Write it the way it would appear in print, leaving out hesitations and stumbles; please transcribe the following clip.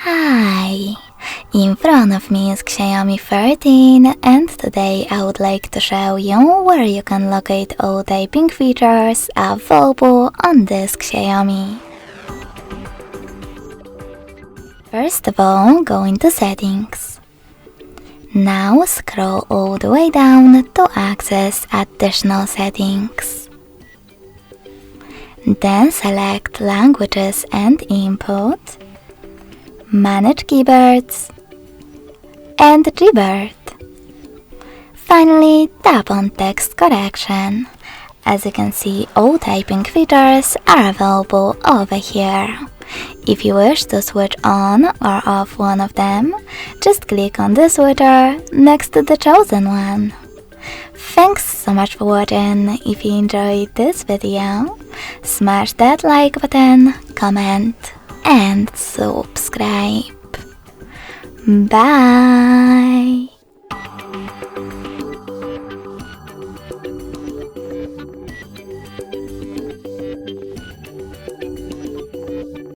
Hi! In front of me is XIAOMI 13 and today I would like to show you where you can locate all typing features available on this XIAOMI. First of all, go into Settings. Now scroll all the way down to access additional settings. Then select Languages and Input, Manage Keywords, and Revert. Finally, tap on Text Correction. As you can see, all typing features are available over here. If you wish to switch on or off one of them, just click on the switcher next to the chosen one. Thanks so much for watching. If you enjoyed this video, smash that like button, comment, and subscribe. Bye!